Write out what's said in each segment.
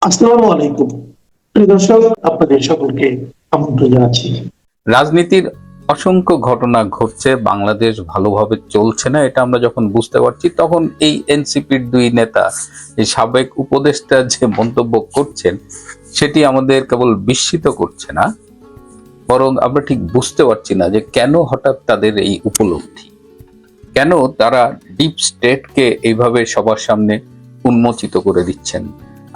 আসসালামু আলাইকুম প্রিয় দর্শক, আপনাদের সকলকে আমন্ত্রণ জানাচ্ছি। রাজনীতির অসংখ্য ঘটনা ঘটছে, বাংলাদেশ ভালোভাবে চলছে না, এটা আমরা যখন বুঝতে পারছি তখন এই এনসিপির দুই নেতা, এই সাবেক উপদেষ্টা যে মন্তব্য করছেন সেটি আমাদের কেবল বিস্মিত করছে না, বরং আমরা ঠিক বুঝতে পারছি না যে কেন হঠাৎ তাদের এই উপলব্ধি, কেন তারা ডিপ স্টেটকে এইভাবে সবার সামনে উন্মোচিত করে দিচ্ছেন।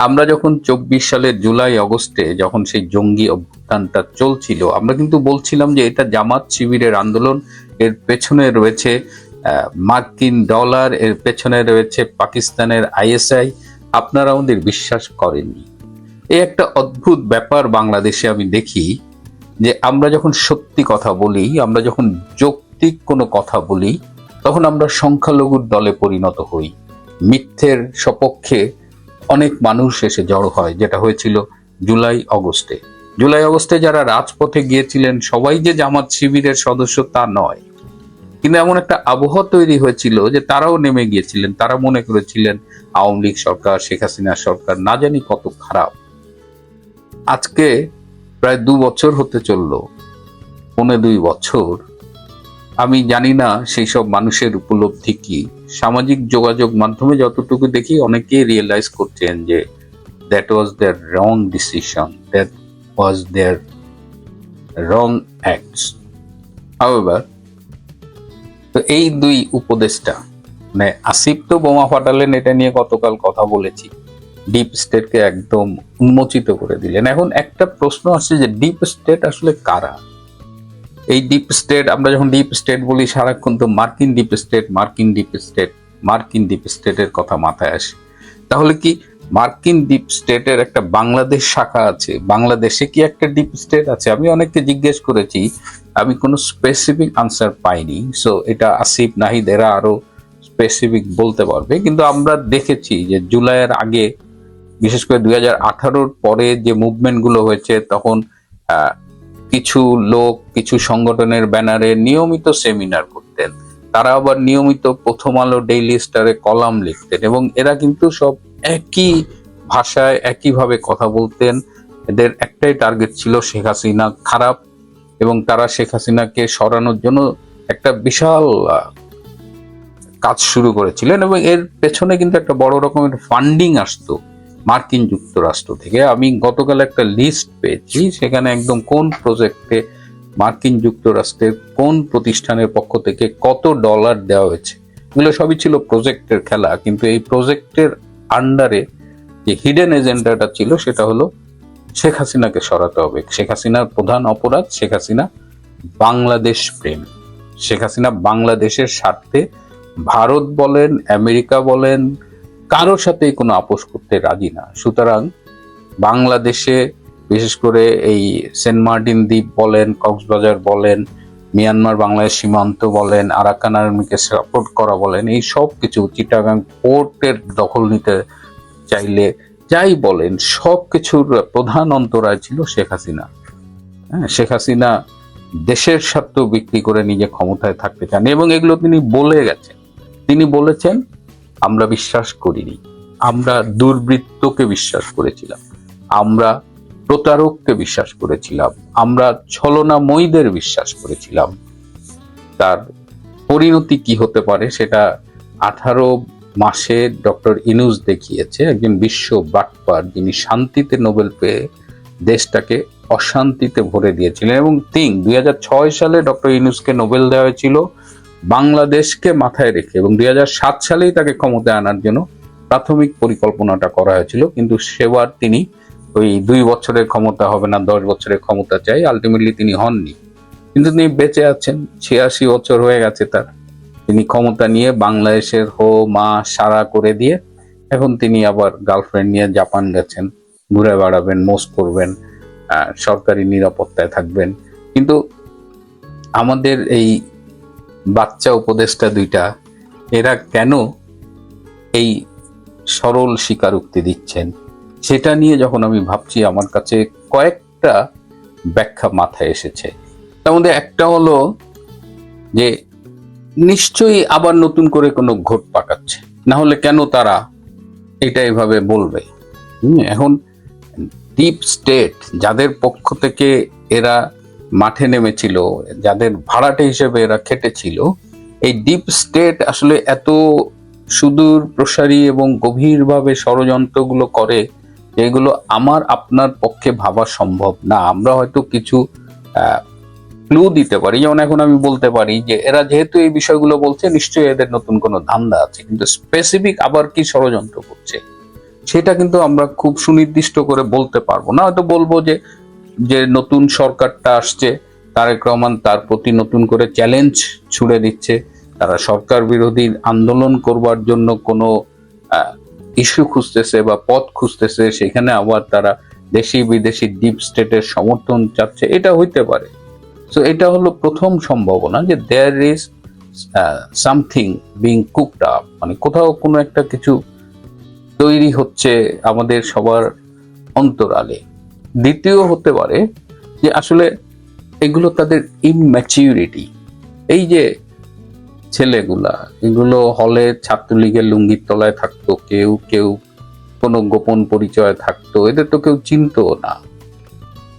আমরা যখন 24 সালের জুলাই আগস্টে যখন সেই জঙ্গি অভ্যুত্থানটা চলছিল, আমরা কিন্তু বলছিলাম যে এটা জামাত শিবিরের আন্দোলন, এর পেছনে রয়েছে মার্কিন ডলার, এর পেছনে রয়েছে পাকিস্তানের আইএসআই। আপনারা আমাদের বিশ্বাস করেননি। এই একটা অদ্ভুত ব্যাপার বাংলাদেশে আমি দেখি, যে আমরা যখন সত্যি কথা বলি, আমরা যখন যৌক্তিক কোনো কথা বলি, তখন আমরা সংখ্যালঘুর দলে পরিণত হই। মিথ্যের সপক্ষে অনেক মানুষ এসে জড়ো হয়, যেটা হয়েছিল জুলাই অগস্টে। জুলাই অগস্টে যারা রাজপথে গিয়েছিলেন সবাই যে জামাত শিবিরের সদস্য তা নয়, কিন্তু এমন একটা আবহাওয়া তৈরি হয়েছিল যে তারাও নেমে গিয়েছিলেন। তারা মনে করেছিলেন আওয়ামী লীগ সরকার, শেখ হাসিনা সরকার না জানি কত খারাপ। আজকে প্রায় 2 বছর হতে চললো, 2.25 বছর। আমি জানি না সেই সব মানুষের উপলব্ধি কি। সামাজিক যোগাযোগ মাধ্যমে যতটুকু দেখি, অনেকেই রিয়েলাইজ করছেন যে that was their wrong decision, that was their wrong acts. However, তো এই দুই উপদেষ্টা, মানে আসিফ তো বোমা ফাটালেন, এটা নিয়ে গতকাল কথা বলেছি, ডিপ স্টেটকে একদম উন্মোচিত করে দিলেন। এখন একটা প্রশ্ন আসছে যে ডিপ স্টেট আসলে কারা? এই ডিপ স্টেট, আমরা যখন ডিপ স্টেট বলি সারাক্ষণ তো মার্কিন ডিপ স্টেট, মার্কিন ডিপ স্টেট, মার্কিন ডিপ স্টেটের কথা মাথায় আসে। তাহলে কি মার্কিন ডিপ স্টেটের একটা বাংলাদেশ শাখা আছে? বাংলাদেশে কি একটা ডিপ স্টেট আছে? আমি অনেককে জিজ্ঞেস করেছি, আমি কোনো স্পেসিফিক আনসার পাইনি। সো এটা আসিফ নাহিদ এরা আরো স্পেসিফিক বলতে পারবে। কিন্তু আমরা দেখেছি যে জুলাইয়ের আগে, বিশেষ করে 2018-র পরে যে মুভমেন্ট গুলো হয়েছে, তখন কিছু লোক কিছু সংগঠনের ব্যানারে নিয়মিত সেমিনার করতেন। তারা আবার নিয়মিত প্রথম আলো, ডেইলি স্টারে কলাম লিখতেন, এবং এরা কিন্তু সব একই ভাষায় একইভাবে কথা বলতেন। এদের একটাই টার্গেট ছিল শেখ হাসিনা খারাপ, এবং তারা শেখ হাসিনাকে সরানোর জন্য একটা বিশাল কাজ শুরু করেছিলেন, এবং এর পেছনে কিন্তু একটা বড় রকমের ফান্ডিং আসতো মার্কিন যুক্তরাষ্ট্র থেকে। আমি গতকাল একটা লিস্ট পেয়েছি, সেখানে একদম কোন প্রজেক্টে মার্কিন যুক্তরাষ্ট্রের কোন প্রতিষ্ঠানের পক্ষ থেকে কত ডলার দেওয়া হয়েছে। এগুলো সবই ছিল প্রজেক্টের খেলা, কিন্তু এই প্রজেক্টের আন্ডারে যে হিডেন এজেন্ডাটা ছিল সেটা হলো শেখ হাসিনাকে সরাতে হবে। শেখ হাসিনার প্রধান অপরাধ, শেখ হাসিনা বাংলাদেশ প্রেম। শেখ হাসিনা বাংলাদেশের স্বার্থে ভারত বলেন, আমেরিকা বলেন, কারোর সাথে কোনো আপোষ করতে রাজি না। সুতরাং বাংলাদেশে, বিশেষ করে এই সেন্ট মার্টিন দ্বীপ বলেন, কক্সবাজার বলেন, মিয়ানমার বাংলাদেশ সীমান্ত বলেন, আরাকান আর্মিকে সাপোর্ট করা বলেন, এই সব কিছু, চিটাগাং পোর্টের দখল নিতে চাইলে যাই বলেন, সব কিছুর প্রধান অন্তরায় ছিল শেখ হাসিনা। হ্যাঁ, শেখ হাসিনা দেশের স্বার্থ বিক্রি করে নিজে ক্ষমতায় থাকতে চান, এবং এগুলো তিনি বলে গেছেন। তিনি বলেছেন, আমরা বিশ্বাস করিনি, আমরা দুর্বৃত্তকে বিশ্বাস করেছিলাম, আমরা প্রতারককে বিশ্বাস করেছিলাম, আমরা ছলনাময়ীদের বিশ্বাস করেছিলাম। তার পরিণতি কি হতে পারে সেটা 18 মাসে ডক্টর ইউনূস দেখিয়েছে। একজন বিশ্ব বাটপার, যিনি শান্তিতে নোবেল পেয়ে দেশটাকে অশান্তিতে ভরে দিয়েছিলেন। এবং 2006 সালে ডক্টর ইউনূসকে নোবেল দেওয়া হয়েছিল বাংলাদেশকে মাথায় রেখে, এবং 2007 সালেই তাকে ক্ষমতায় আনার জন্য প্রাথমিক পরিকল্পনাটা করা হয়েছিল। কিন্তু সেবার তিনি ওই 2 বছরের ক্ষমতা হবে না, 10 বছরের ক্ষমতা চাই, আলটিমেটলি তিনি হননি। কিন্তু তিনি বেঁচে আছেন, 86 বছর হয়ে গেছে তার। তিনি ক্ষমতা নিয়ে বাংলাদেশের হো মা সারা করে দিয়ে এখন তিনি আবার গার্লফ্রেন্ড নিয়ে জাপান গেছেন, ঘুরে বেড়াবেন, মোজ করবেন, সরকারি নিরাপত্তায় থাকবেন। কিন্তু আমাদের এই বাচ্চা উপদেষ্টা দুইটা, এরা কেন এই সরল স্বীকারোক্তি দিচ্ছেন সেটা নিয়ে যখন আমি ভাবছি, আমার কাছে কয়েকটা ব্যাখ্যা মাথায় এসেছে। তার মধ্যে একটা হলো যে নিশ্চয়ই আবার নতুন করে কোনো ঘোট পাকাচ্ছে, না হলে কেন তারা এটা এভাবে বলবে। এখন ডিপ স্টেট যাদের পক্ষ থেকে এরা মাঠে নেমেছিল, যাদের ভাড়াটে হিসেবে এরা খেটেছিল, এই ডিপ স্টেট আসলে এত সুদূর প্রসারী এবং গভীরভাবে ষড়যন্ত্রগুলো করে, যেগুলো আমার আপনার পক্ষে ভাবা সম্ভব না। আমরা হয়তো কিছু ক্লু দিতে পারি, যেমন এখন আমি বলতে পারি যে এরা যেহেতু এই বিষয়গুলো বলছে, নিশ্চয়ই এদের নতুন কোনো ধান্দা আছে, কিন্তু স্পেসিফিক আবার কি ষড়যন্ত্র করছে সেটা কিন্তু আমরা খুব সুনির্দিষ্ট করে বলতে পারবো না। হয়তো বলবো যে যে নতুন সরকারটা আসছে, তারেক রহমান তার প্রতি নতুন করে চ্যালেঞ্জ ছুড়ে দিচ্ছে, তারা সরকার বিরোধী আন্দোলন করবার জন্য কোনো ইস্যু খুঁজতেছে বা পথ খুঁজতেছে, সেখানে আবার তারা দেশি বিদেশি ডিপ স্টেটের সমর্থন চাচ্ছে, এটা হইতে পারে। সো এটা হলো প্রথম সম্ভাবনা, যে there is something being cooked up, মানে কোথাও কোনো একটা কিছু তৈরি হচ্ছে আমাদের সবার অন্তরালে। দ্বিতীয় হতে পারে যে আসলে এগুলো তাদের ইমম্যাচিউরিটি। এই যে ছেলেগুলা, এগুলো হলে ছাত্রলীগের লুঙ্গির তলায় থাকতো, কেউ কেউ কোনো গোপন পরিচয় থাকতো, এদের তো কেউ চিনতো না।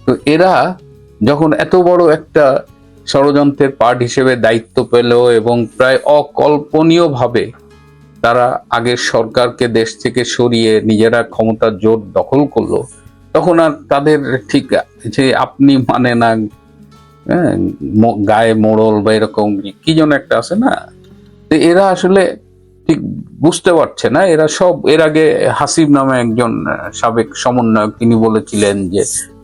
তো এরা যখন এত বড় একটা ষড়যন্ত্রের পার্ট হিসেবে দায়িত্ব পেল এবং প্রায় অকল্পনীয়ভাবে তারা আগের সরকারকে দেশ থেকে সরিয়ে নিজেরা ক্ষমতার জোর দখল করলো, তখন আর তাদের ঠিক যে আপনি মানে না, গায়ে মোড়ল বা এরকম কি যেন একটা আছে না, তো এরা আসলে ঠিক বুঝতে পারছে না। এরা সব, এর আগে হাসিব নামে একজন সাবেক সমন্বয়ক, তিনি বলেছিলেন যে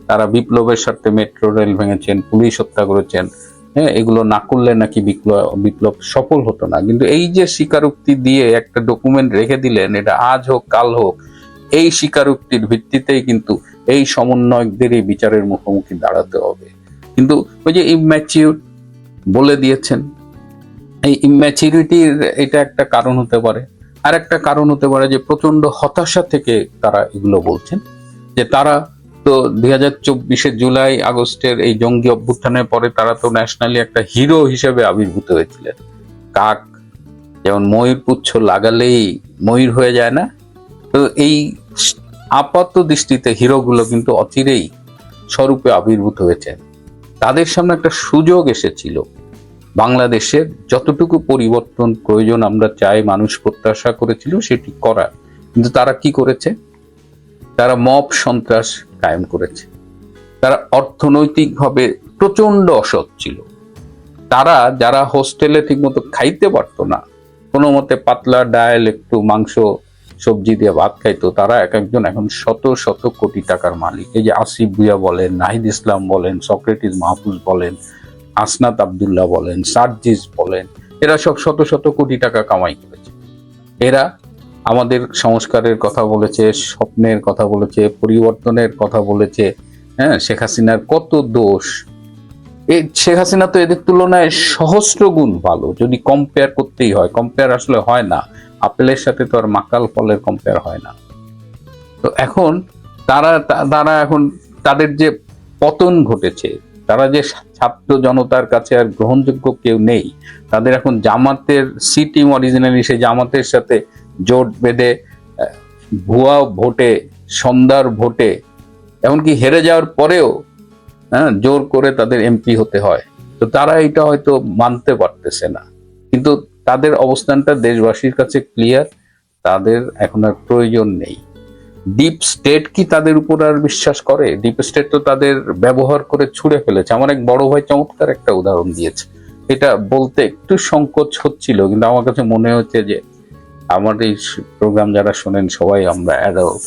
তারা বিপ্লবের স্বার্থে মেট্রো রেল ভেঙেছেন, পুলিশ হত্যা করেছেন, হ্যাঁ, এগুলো না করলে নাকি বিপ্লব সফল হতো না। কিন্তু এই যে স্বীকারোক্তি দিয়ে একটা ডকুমেন্ট রেখে দিলেন, এটা আজ হোক কাল হোক, এই স্বীকারোক্তির ভিত্তিতেই কিন্তু এই সমন্বয়কদেরই বিচারের মুখোমুখি দাঁড়াতে হবে। কিন্তু ওই যে ইম্যাচিউর বলে দিয়েছেন, এই ইম্যাচিউরিটির এটা একটা কারণ হতে পারে। আর একটা কারণ হতে পারে যে প্রচন্ড হতাশা থেকে তারা এগুলো বলছেন, যে তারা তো 2024 জুলাই আগস্টের এই জঙ্গি অভ্যুত্থানের পরে তারা তো ন্যাশনালি একটা হিরো হিসেবে আবির্ভূত হয়েছিলেন। কাক যেমন ময়ূর পুচ্ছ লাগালেই ময়ূর হয়ে যায় না, তো এই আপাত দৃষ্টিতে হিরোগুলো কিন্তু অচিরেই স্বরূপে আবির্ভূত হয়েছেন। তাদের সামনে একটা সুযোগ এসেছিল, বাংলাদেশের যতটুকু পরিবর্তন প্রয়োজন আমরা চাই, মানুষ প্রত্যাশা করেছিল সেটি করা, কিন্তু তারা কি করেছে? তারা মব সন্ত্রাস কায়েম করেছে। তারা অর্থনৈতিকভাবে প্রচন্ড অসৎ ছিল। তারা যারা হোস্টেলে ঠিকমতো খাইতে পারতো না, কোনো মতে পাতলা ডাল একটু মাংস সবজি দিয়ে ভাত খাইতো, তারা এক একজন এখন শত শত কোটি টাকার মালিক। এই যে আসিফ ভুঁইয়া বলেন, নাহিদ ইসলাম বলেন, সক্রেটিস মাহফুজ বলেন, আসনাত আব্দুল্লাহ বলেন, সার্জিস বলেন, এরা সব শত শত কোটি টাকা কামাই করেছে। এরা আমাদের সংস্কারের কথা বলেছে, স্বপ্নের কথা বলেছে, পরিবর্তনের কথা বলেছে। হ্যাঁ, শেখ হাসিনার কত দোষ, এই শেখ হাসিনা তো এদের তুলনায় সহস্র গুণ ভালো, যদি কম্পেয়ার করতেই হয়। কম্পেয়ার আসলে হয় না, আপেলের সাথে তো আর মাকাল ফলের কম্পেয়ার হয় না। তো এখন তারা এখন তাদের যে পতন ঘটেছে, তারা যে ছাত্র জনতার কাছে আর গ্রহণযোগ্য কেউ নেই, তাদের এখন জামাতের সি টিম, অরিজিনালি সেই জামাতের সাথে জোট বেঁধে ভুয়া ভোটে, সন্ধ্যার ভোটে, এমনকি হেরে যাওয়ার পরেও জোর করে তাদের এমপি হতে হয়। তো তারা এটা হয়তো মানতে পারতেছে না, কিন্তু তাদের অবস্থানটা দেশবাসীর কাছে ক্লিয়ার, তাদের এখন আর প্রয়োজন নেই। ডিপ স্টেট কি তাদের উপর আর বিশ্বাস করে? ডিপ স্টেট তো তাদের ব্যবহার করে ছুঁড়ে ফেলেছে। আমার এক বড় ভাই চমৎকার একটা উদাহরণ দিয়েছে, এটা বলতে একটু সংকোচ হচ্ছিল, কিন্তু আমার কাছে মনে হচ্ছে যে আমার এই প্রোগ্রাম যারা শোনেন সবাই আমরা অ্যাডাল্ট।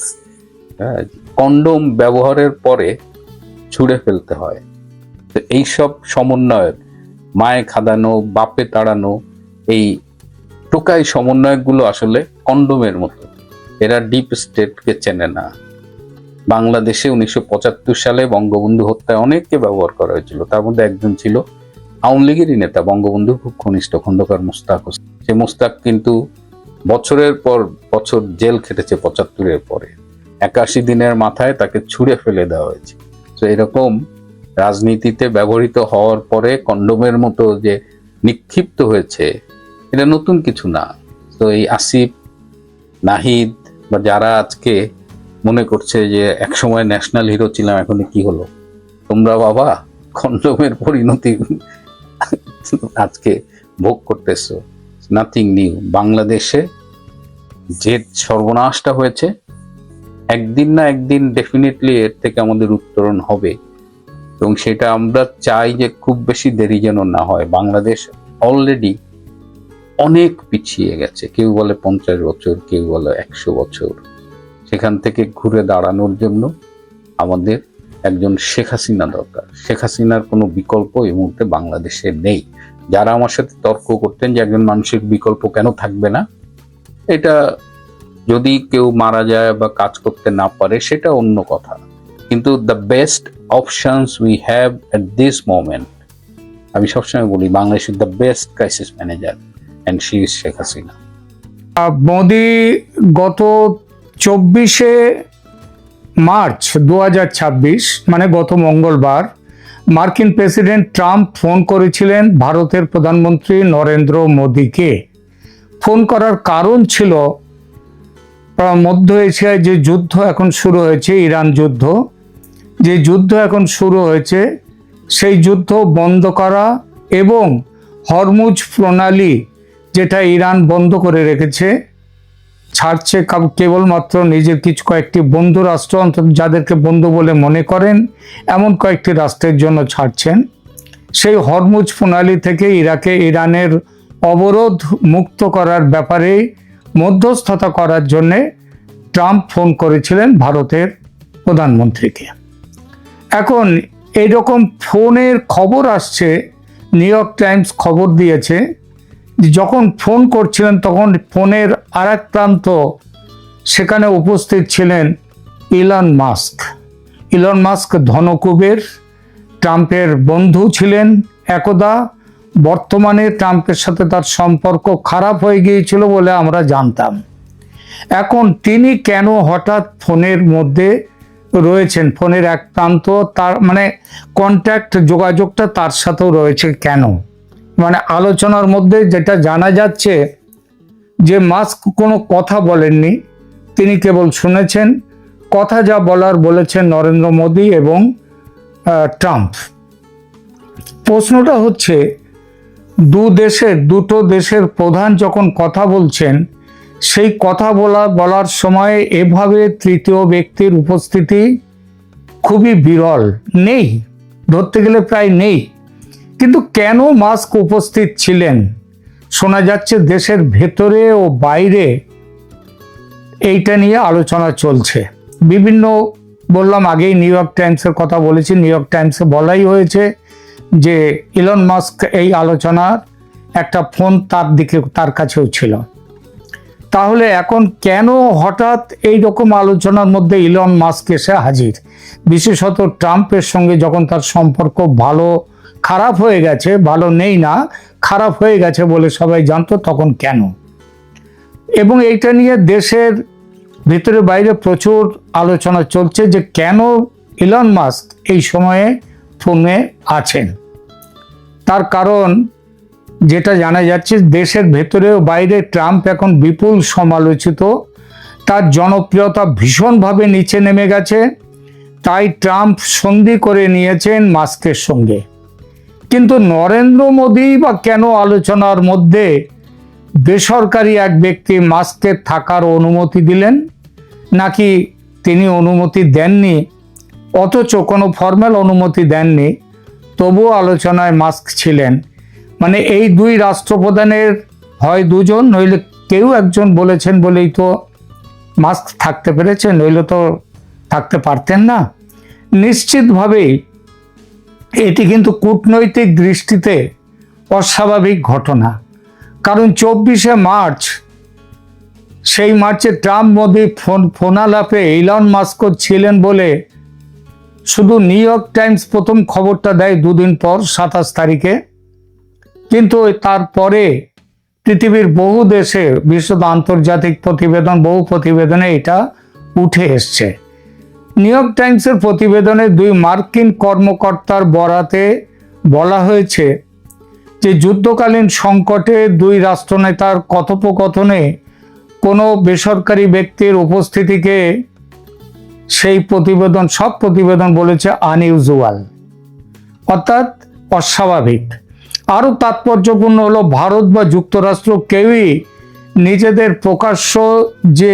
কন্ডোম ব্যবহারের পরে ছুঁড়ে ফেলতে হয়। তো এইসব সমন্বয়ের, মায়ে খাদানো, বাপে তাড়ানো, এই টোকাই সমন্বয়কগুলো আসলে কন্ডোমের মতো, এরা ডিপ স্টেটকে চেনে না। বাংলাদেশে 1975 সালে বঙ্গবন্ধু হত্যায় অনেককে ব্যবহার করা হয়েছিল, তার মধ্যে একজন ছিল আওয়ামী লীগেরই নেতা, বঙ্গবন্ধুর খুব ঘনিষ্ঠ খন্দকার মোস্তাক হোসেন। সে মোস্তাক কিন্তু বছরের পর বছর জেল খেটেছে 75-এর পরে। 81 দিনের মাথায় তাকে ছুঁড়ে ফেলে দেওয়া হয়েছে। তো এরকম রাজনীতিতে ব্যবহৃত হওয়ার পরে কন্ডোমের মতো যে নিক্ষিপ্ত হয়েছে, এটা নতুন কিছু না। তো এই আসিফ, নাহিদ বা যারা আজকে মনে করছে যে একসময় ন্যাশনাল হিরো ছিলাম, এখন কি হলো? তোমরা বাবা কন্ডমের পরিণতি আজকে ভোগ করতেছো। Nothing new. বাংলাদেশে যে সর্বনাশটা হয়েছে, একদিন না একদিন ডেফিনেটলি এর থেকে আমাদের উত্তরণ হবে, এবং সেটা আমরা চাই যে খুব বেশি দেরি যেন না হয়। বাংলাদেশ অলরেডি অনেক পিছিয়ে গেছে, কেউ বলে 50 বছর, কেউ বলে 100 বছর। সেখান থেকে ঘুরে দাঁড়ানোর জন্য আমাদের একজন শেখ হাসিনা দরকার। শেখ হাসিনার কোনো বিকল্প এই মুহূর্তে বাংলাদেশে নেই। যারা আমার সাথে তর্ক করতেন যে একজন মানুষের বিকল্প কেন থাকবে না, এটা যদি কেউ মারা যায় বা কাজ করতে না পারে সেটা অন্য কথা, কিন্তু the best options we have at this moment, আমি সবসময় বলি Bangladesh is the best crisis manager and she is Sheikh Hasina. Modi গত 24শে মার্চ 2026 মানে গত মঙ্গলবার মার্কিন প্রেসিডেন্ট ট্রাম্প ফোন করেছিলেন ভারতের প্রধানমন্ত্রী নরেন্দ্র মোদিকে। ফোন করার কারণ ছিল মধ্য এশিয়ায় যে যুদ্ধ এখন শুরু হয়েছে, ইরান যুদ্ধ, যে যুদ্ধ এখন শুরু হয়েছে সেই যুদ্ধ বন্ধ করা এবং হরমুজ প্রণালী যেটা ইরান বন্ধ করে রেখেছে, ছাড়ছে কেবলমাত্র নিজের কিছু কয়েকটি বন্ধু রাষ্ট্র, অন্তত যাদেরকে বন্ধু বলে মনে করেন এমন কয়েকটি রাষ্ট্রের জন্য ছাড়ছেন। সেই হরমুজ প্রণালী থেকে ইরানের অবরোধ মুক্ত করার ব্যাপারে মধ্যস্থতা করার জন্যে ট্রাম্প ফোন করেছিলেন ভারতের প্রধানমন্ত্রীকে। এখন এইরকম ফোনের খবর আসছে, নিউ ইয়র্ক টাইমস খবর দিয়েছে, যখন ফোন করছিলেন তখন ফোনের আর এক প্রান্ত সেখানে উপস্থিত ছিলেন ইলন মাস্ক। ইলন মাস্ক ধনকুবের, ট্রাম্পের বন্ধু ছিলেন একদা, বর্তমানে ট্রাম্পের সাথে তার সম্পর্ক খারাপ হয়ে গিয়েছিল বলে আমরা জানতাম। এখন তিনি কেন হঠাৎ ফোনের মধ্যে রয়েছেন, ফোনের এক প্রান্ত, তার মানে কন্ট্যাক্ট যোগাযোগটা তার সাথেও রয়েছে কেন? মানে আলোচনার মধ্যে যেটা জানা যাচ্ছে যে মাস্ক কোনো কথা বলেননি, তিনি কেবল শুনেছেন। কথা যা বলার বলেছেন নরেন্দ্র মোদি এবং ট্রাম্প। প্রশ্নটা হচ্ছে দুটো দেশের প্রধান যখন কথা বলছেন, সেই কথা বলার সময় এভাবে তৃতীয় ব্যক্তির উপস্থিতি খুবই বিরল, নেই, ধরতে গেলে প্রায় নেই। কিন্তু কেন মাস্ক উপস্থিত ছিলেন? শোনা যাচ্ছে দেশের ভেতরে ও বাইরে এইটা নিয়ে আলোচনা চলছে। বিভিন্ন, বললাম আগেই নিউ ইয়র্ক টাইমসের কথা বলেছি, নিউ ইয়র্ক টাইমসে বলাই হয়েছে যে ইলন মাস্ক এই আলোচনার একটা ফোন তার কাছেও ছিল। তাহলে এখন কেন হঠাৎ এই রকম আলোচনার মধ্যে ইলন মাস্ক এসে হাজির? বিশেষত ট্রাম্পের সঙ্গে যখন তার সম্পর্ক খারাপ হয়ে গেছে, ভালো নেই না, খারাপ হয়ে গেছে বলে সবাই জানতো, তখন কেন? এবং এইটা নিয়ে দেশের ভিতরে বাইরে প্রচুর আলোচনা চলছে যে কেন ইলন মাস্ক এই সময়ে ফোনে আছেন। তার কারণ যেটা জানা যাচ্ছে, দেশের ভেতরে ও বাইরে ট্রাম্প এখন বিপুল সমালোচিত, তার জনপ্রিয়তা ভীষণভাবে নিচে নেমে গেছে। তাই ট্রাম্প সন্ধি করে নিয়েছেন মাস্কের সঙ্গে। কিন্তু নরেন্দ্র মোদি বা কেন আলোচনার মধ্যে বেসরকারি এক ব্যক্তি মাস্কের থাকার অনুমতি দিলেন, নাকি তিনি অনুমতি দেননি, অথচ কোনো ফর্মাল অনুমতি দেননি, তবুও আলোচনায় মাস্ক ছিলেন? মানে এই দুই রাষ্ট্রপ্রধানের হয় দুজন, নইলে কেউ একজন বলেছেন বলেই তো মাস্ক থাকতে পেরেছে, নইলে তো থাকতে পারতেন না। নিশ্চিতভাবেই এটি কিন্তু কূটনৈতিক দৃষ্টিতে অস্বাভাবিক ঘটনা। কারণ 24শে মার্চ, সেই মার্চে ট্রাম্প মোদি ফোনালাপে ইলন মাস্ক ছিলেন বলে শুধু নিউ ইয়র্ক টাইমস প্রথম খবরটা দেয় দুদিন পর, 27 তারিখে। কিন্তু তারপরে পৃথিবীর বহু দেশে, বিশেষত আন্তর্জাতিক প্রতিবেদন, বহু প্রতিবেদনে এটা উঠে এসছে। নিউ ইয়র্ক টাইমসের প্রতিবেদনে দুই মার্কিন কর্মকর্তার বরাতে বলা হয়েছে যে যুদ্ধকালীন সংকটে দুই রাষ্ট্রনেতার কথোপকথনে কোনো বেসরকারি ব্যক্তির উপস্থিতিকে সেই প্রতিবেদন, সব প্রতিবেদন বলেছে আনইউজুয়াল, অর্থাৎ অস্বাভাবিক। আরও তাৎপর্যপূর্ণ হলো ভারত বা যুক্তরাষ্ট্র কেউই নিজেদের প্রকাশ্য যে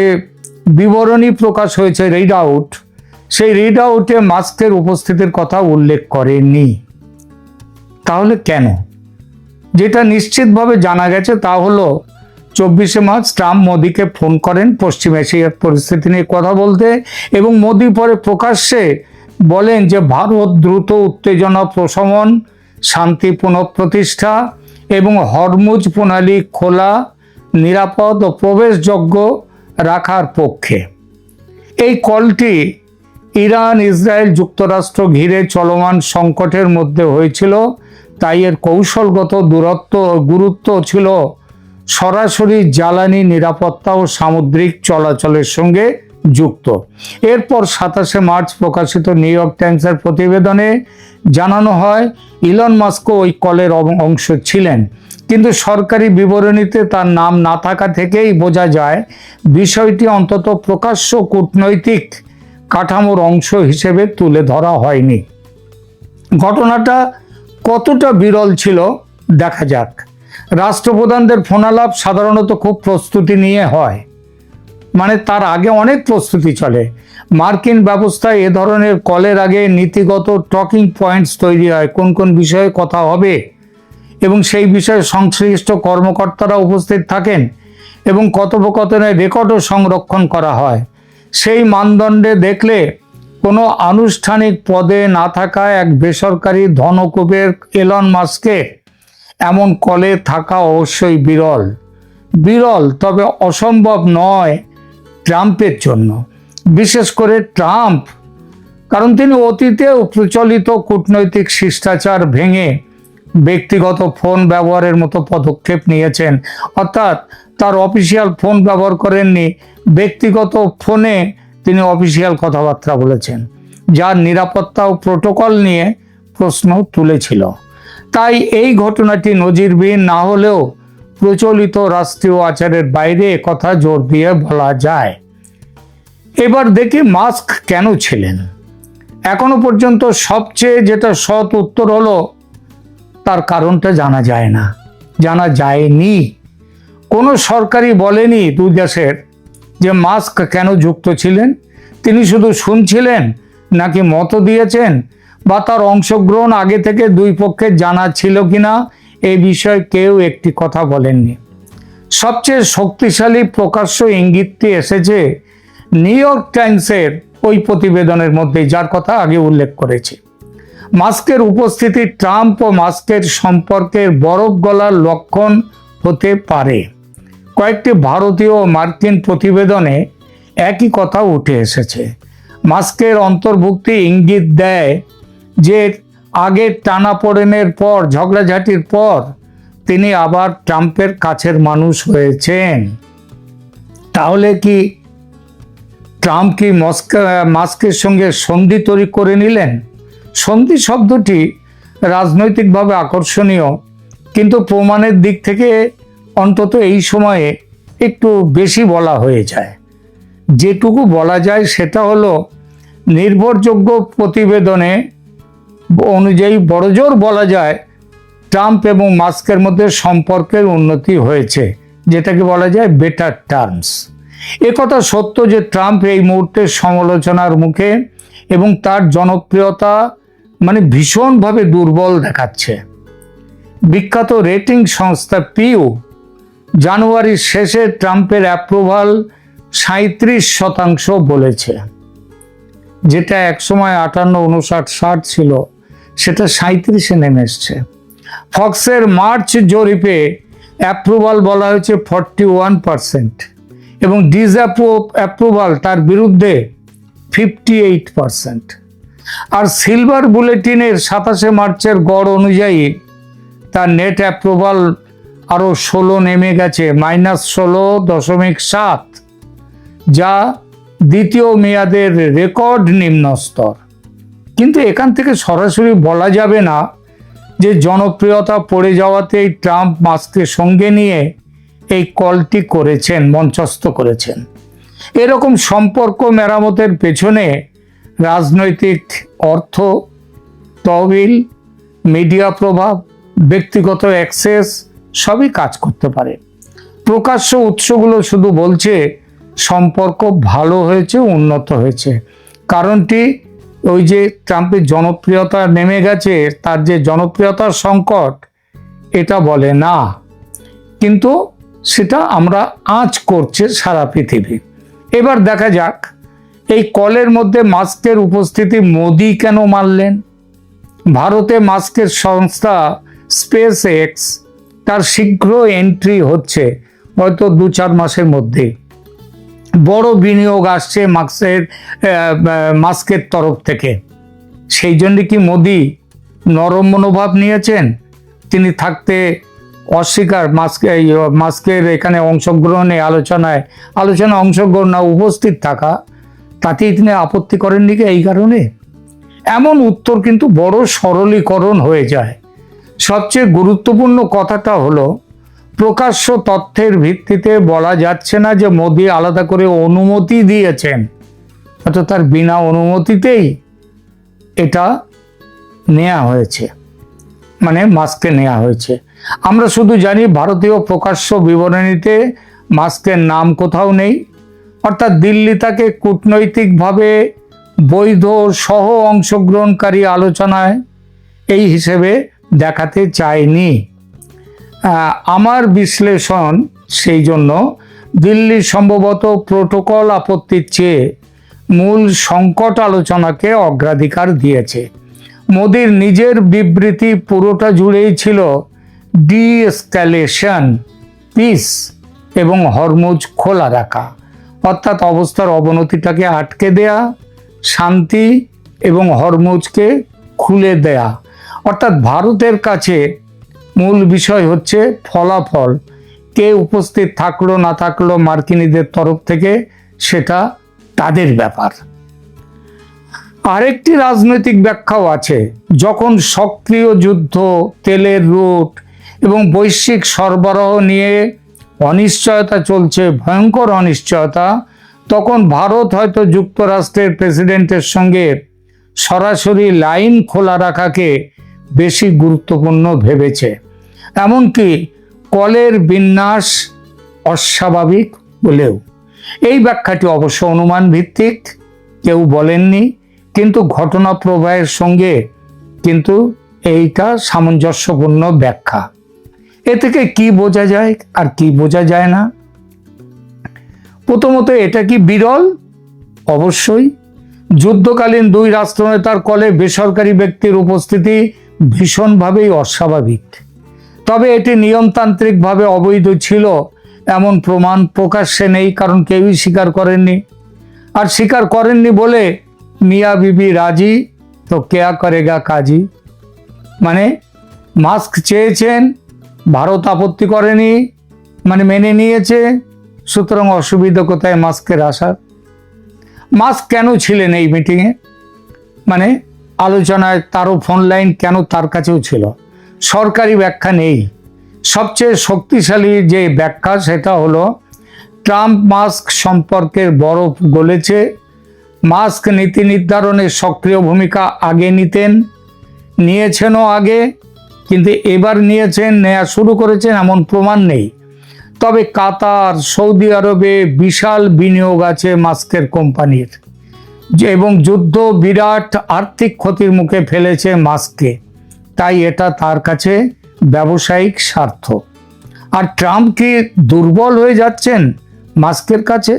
বিবরণী প্রকাশ হয়েছে রিড আউট, সেই রিড আউটে মাস্কের উপস্থিতির কথা উল্লেখ করেনি। তাহলে কেন? যেটা নিশ্চিতভাবে জানা গেছে তা হলো 24শে মার্চ ট্রাম্প মোদিকে ফোন করেন পশ্চিম এশিয়ার পরিস্থিতি নিয়ে কথা বলতে, এবং মোদি পরে প্রকাশ্যে বলেন যে ভারত দ্রুত উত্তেজনা প্রশমন, শান্তি পুনঃপ্রতিষ্ঠা এবং হরমুজ প্রণালী খোলা, নিরাপদ ও প্রবেশযোগ্য রাখার পক্ষে। এই কলটি ইরান, ইসরায়েল, যুক্তরাষ্ট্র ঘিরে চলমান সংকটের মধ্যে হয়েছিল, তাই এর কৌশলগত গুরুত্ব ছিল সরাসরি জ্বালানি নিরাপত্তা ও সামুদ্রিক চলাচলের সঙ্গে যুক্ত। এরপর 27শে মার্চ প্রকাশিত নিউ ইয়র্ক টাইমসের প্রতিবেদনে জানানো হয় ইলন মাস্কও ওই কলের অংশ ছিলেন, কিন্তু সরকারি বিবরণীতে তার নাম না থাকা থেকেই বোঝা যায় বিষয়টি অন্তত প্রকাশ্য কূটনৈতিক কাঠামোর অংশ হিসেবে তুলে ধরা হয়নি। ঘটনাটা কতটা বিরল ছিল দেখা যাক। রাষ্ট্রপ্রধানদের ফোনালাপ সাধারণত খুব প্রস্তুতি নিয়ে হয়, মানে তার আগে অনেক প্রস্তুতি চলে। মার্কিন ব্যবস্থায় এ ধরনের কলের আগে নীতিগত টকিং পয়েন্টস তৈরি হয়, কোন কোন বিষয়ে কথা হবে এবং সেই বিষয়ে সংশ্লিষ্ট কর্মকর্তারা উপস্থিত থাকেন এবং কথোপকথনের রেকর্ডও সংরক্ষণ করা হয়। সেই মানদণ্ডে দেখলে কোনো আনুষ্ঠানিক পদে না থাকা এক বেসরকারি ধনকুবের এলন মাস্কের এমন কলে থাকা অবশ্যই বিরল, তবে অসম্ভব নয় ট্রাম্পের জন্য, বিশেষ করে ট্রাম্প, কারণ তিনি অতীতেও প্রচলিত কূটনৈতিক শিষ্টাচার ভেঙে ব্যক্তিগত ফোন ব্যবহারের মতো পদক্ষেপ নিয়েছেন। অর্থাৎ তার অফিসিয়াল ফোন ব্যবহার করেননি, ব্যক্তিগত ফোনে তিনি অফিসিয়াল কথাবার্তা বলেছেন, যার নিরাপত্তা ও প্রোটোকল নিয়ে প্রশ্ন তুলেছিল। তাই এই ঘটনাটি নজিরবিহীন না হলেও প্রচলিত রাষ্ট্রীয় আচারের বাইরে কথা জোর দিয়ে বলা যায়। এবার দেখি মাস্ক কেন ছিলেন। এখনো পর্যন্ত সবচেয়ে যেটা সৎ উত্তর হলো তার কারণটা জানা যায়নি। কোনো সরকারই বলেনি দুই দেশের যে মাস্ক কেন যুক্ত ছিলেন। তিনি শুধু শুনছিলেন নাকি মত দিয়েছেন, বা তার অংশগ্রহণ আগে থেকে দুই পক্ষের জানা ছিল কিনা, এই বিষয়ে কেউ একটি কথা বলেননি। সবচেয়ে শক্তিশালী প্রকাশ্য ইঙ্গিতটি এসেছে নিউ ইয়র্ক টাইমসের ওই প্রতিবেদনের মধ্যে, যার কথা আগে উল্লেখ করেছি। মাস্কের উপস্থিতি ট্রাম্প ও মাস্কের সম্পর্কের বরফ গলার লক্ষণ হতে পারে। কয়েকটি ভারতীয় ও মার্কিন প্রতিবেদনে একই কথা উঠে এসেছে। মাস্কের অন্তর্ভুক্তি ইঙ্গিত দেয় যে আগের টানাপোড়েনের পর, ঝগড়াঝাটির পর তিনি আবার ট্রাম্পের কাছের মানুষ হয়েছেন। তাহলে কি ট্রাম্প কি মাস্কের সঙ্গে সন্ধি তৈরি করে নিলেন? সন্ধি শব্দটি রাজনৈতিকভাবে আকর্ষণীয়, কিন্তু প্রমাণের দিক থেকে অন্তত এই সময়ে একটু বেশি বলা হয়ে যায়। যেটুকু বলা যায় সেটা হলো নির্ভরযোগ্য প্রতিবেদনে অনুযায়ী বড়জোর বলা যায় ট্রাম্প এবং মাস্কের মধ্যে সম্পর্কের উন্নতি হয়েছে, যেটাকে বলা যায় বেটার টার্মস। একথা সত্য যে ট্রাম্প এই মুহূর্তে সমালোচনার মুখে এবং তার জনপ্রিয়তা ভীষণভাবে দুর্বল দেখাচ্ছে। বিখ্যাত রেটিং সংস্থা পিউ জানুয়ারির শেষে ট্রাম্পের অ্যাপ্রুভাল 37% বলেছে, যেটা একসময় 58, 59, 60 ছিল, সেটা 37-এ নেমে এসছে। ফক্সের মার্চ জরিপে অ্যাপ্রুভাল বলা হয়েছে 41% এবং ডিসঅ্যাপ্রুভাল তার বিরুদ্ধে 58%। আর সিলভার বুলেটিনের 27শে মার্চের গড় অনুযায়ী তার নেট অ্যাপ্রুভাল আরও 16 নেমে গেছে, -16.7, যা দ্বিতীয় মেয়াদের রেকর্ড নিম্ন স্তর। কিন্তু এখান থেকে সরাসরি বলা যাবে না যে জনপ্রিয়তা পড়ে যাওয়াতেই ট্রাম্প মাস্ককে সঙ্গে নিয়ে এই কলটি করেছেন, মঞ্চস্থ করেছেন। এরকম সম্পর্ক মেরামতের পেছনে রাজনৈতিক অর্থ, তহবিল, মিডিয়া প্রভাব, ব্যক্তিগত অ্যাক্সেস সবই কাজ করতে পারে। প্রকাশ্য উৎসগুলো শুধু বলছে সম্পর্ক ভালো হয়েছে, উন্নত হয়েছে। কারণটি ওই যে ট্রাম্পের জনপ্রিয়তা নেমে গেছে, তার যে জনপ্রিয়তার সংকট, এটা বলে না, কিন্তু সেটা আমরা আঁচ করছে সারা পৃথিবী। এবার দেখা যাক এই কলের মধ্যে মাস্কের উপস্থিতি মোদি কেন মানলেন। ভারতে মাস্কের সংস্থা স্পেস এক্স, তার শীঘ্র এন্ট্রি হচ্ছে, হয়তো 2-4 মাসের মধ্যে। বড় বিনিয়োগ আসছে মাস্কের তরফ থেকে। সেই জন্য কি মোদি নরম মনোভাব নিয়েছেন? তিনি থাকতে অস্বীকার, মাস্কের এখানে অংশগ্রহণে আলোচনায় অংশগ্রহণ না, উপস্থিত থাকা, তাতেই তিনি আপত্তি করেননি কি এই কারণে? এমন উত্তর কিন্তু বড় সরলীকরণ হয়ে যায়। সবচেয়ে গুরুত্বপূর্ণ কথাটা হলো প্রকাশ্য তথ্যের ভিত্তিতে বলা যাচ্ছে না যে মোদি আলাদা করে অনুমতি দিয়েছেন, অর্থাৎ তার বিনা অনুমতিতেই এটা নেওয়া হয়েছে, মানে মাস্কে নেওয়া হয়েছে। আমরা শুধু জানি ভারতীয় প্রকাশ্য বিবরণীতে মাস্কের নাম কোথাও নেই, অর্থাৎ দিল্লি তাকে কূটনৈতিকভাবে বৈধ সহ অংশগ্রহণকারী আলোচনায় এই হিসেবে দেখাতে চায়নি। আমার বিশ্লেষণ সেই জন্য দিল্লি সম্ভবত প্রোটোকল আপত্তির চেয়ে মূল সংকট আলোচনাকে অগ্রাধিকার দিয়েছে। মোদির নিজের বিবৃতি পুরোটা জুড়েই ছিল ডি-এসক্যালেশন, পিস এবং হরমুজ খোলা রাখা, অর্থাৎ অবস্থার অবনতিটাকে আটকে দেয়া, শান্তি এবং হরমুজকে খুলে দেয়া। অর্থাৎ ভারতের কাছে মূল বিষয় হচ্ছে ফলাফল, কে উপস্থিত থাকলো না থাকলো মার্কিনীদের তরফ থেকে, সেটা তাদের ব্যাপার। আরেকটি রাজনৈতিক ব্যাখ্যাও আছে। যখন সক্রিয় যুদ্ধ, তেলের রুট এবং বৈশ্বিক সরবরাহ নিয়ে অনিশ্চয়তা চলছে, ভয়ঙ্কর অনিশ্চয়তা, তখন ভারত হয়তো যুক্তরাষ্ট্রের প্রেসিডেন্টের সঙ্গে সরাসরি লাইন খোলা রাখাকে বেশি গুরুত্বপূর্ণ ভেবেছে। এমনকি কলের বিন্যাস অস্বাভাবিক বলেও। এই ব্যাখ্যাটি অবশ্য অনুমান ভিত্তিক, কেউ বলেননি, কিন্তু ঘটনা প্রবাহের সঙ্গে কিন্তু এইটা সামঞ্জস্যপূর্ণ ব্যাখ্যা। এ থেকে কি বোঝা যায় আর কি বোঝা যায় না? প্রথমত, এটা কি বিরল? অবশ্যই। যুদ্ধকালীন 2 রাষ্ট্রনেতার কলে বেসরকারি ব্যক্তির উপস্থিতি ভীষণভাবেই অস্বাভাবিক। তবে এটি নিয়মতান্ত্রিকভাবে অবৈধ ছিল এমন প্রমাণ প্রকাশ্যে নেই, কারণ কেউই স্বীকার করেননি। আর স্বীকার করেননি বলে মিয়া বিবি রাজি তো কেয়া করেগা কাজী, মানে মাস্ক চেয়েছেন, ভারত আপত্তি করেনি, মানে মেনে নিয়েছে, সুতরাং অসুবিধা কোথায় মাস্কের আসার? মাস্ক কেন ছিলেন এই মিটিংয়ে, মানে আলোচনায়? তারও ফোন লাইন কেন তার কাছেও ছিল? সরকারি ব্যাখ্যা নেই। সবচেয়ে শক্তিশালী যে ব্যাখ্যা সেটা হলো ট্রাম্প মাস্ক সম্পর্কের বরফ গলেছে। মাস্ক নীতি নির্ধারণে সক্রিয় ভূমিকা আগে নিয়েছেনও আগে, কিন্তু এবার নেওয়া শুরু করেছেন এমন প্রমাণ নেই। তবে কাতার, সৌদি আরবে বিশাল বিনিয়োগ আছে মাস্কের কোম্পানির, এবং যুদ্ধ বিরাট আর্থিক ক্ষতির মুখে ফেলেছে মাস্ককে, তাই এটা তার কাছে ব্যবসায়িক স্বার্থ। আর ট্রাম্প কি দুর্বল হয়ে যাচ্ছেন মাস্কের কাছে?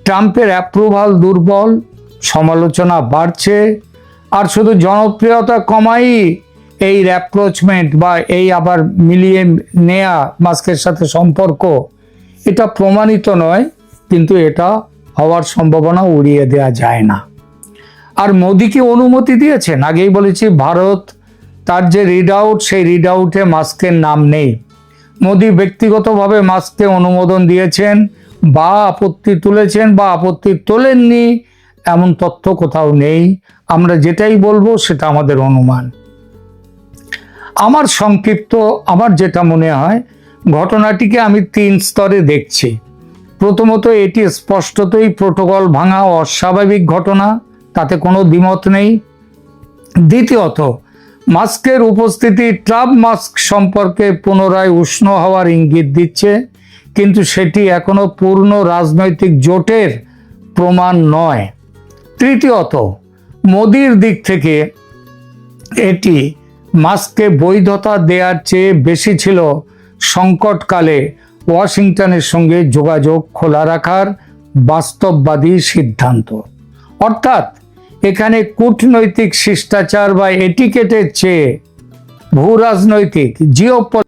ট্রাম্পের অ্যাপ্রুভাল দুর্বল, সমালোচনা বাড়ছে, আর শুধু জনপ্রিয়তা কমাই এই অ্যাপ্রোচমেন্ট বা এই আবার মিলিয়ে নেয়া মাস্কের সাথে সম্পর্ক, এটা প্রমাণিত নয়, কিন্তু এটা হওয়ার সম্ভাবনা উড়িয়ে দেওয়া যায় না। আর মোদিকে অনুমতি দিয়েছেন, আগেই বলেছি ভারত তার যে রিড আউট, সেই রিড আউটে মাস্কের নাম নেই। মোদি ব্যক্তিগতভাবে মাস্ককে অনুমোদন দিয়েছেন বা আপত্তি তুলেছেন বা আপত্তি তোলেননি এমন তথ্য কোথাও নেই। আমরা যেটাই বলবো সেটা আমাদের অনুমান। আমার যেটা মনে হয়, ঘটনাটিকে আমি 3 স্তরে দেখছি। প্রথমত এটি স্পষ্টতই প্রোটোকল ভাঙা অস্বাভাবিক ঘটনা, তাতে কোনো দ্বিমত নেই। দ্বিতীয়ত, মাস্কের উপস্থিতি ট্রাম্প মাস্ক সম্পর্কে পুনরায় উষ্ণ হওয়ার ইঙ্গিত দিচ্ছে, কিন্তু সেটি এখনো পূর্ণ রাজনৈতিক জোটের প্রমাণ নয়। তৃতীয়ত, মোদির দিক থেকে এটি মাস্ককে বৈধতা দেওয়ার চেয়ে বেশি ছিল সংকটকালে ওয়াশিংটনের সঙ্গে যোগাযোগ খোলা রাখার বাস্তববাদী সিদ্ধান্ত। অর্থাৎ এখানে কূটনৈতিক শিষ্টাচার বা এটিকেটের চেয়ে ভূ রাজনৈতিক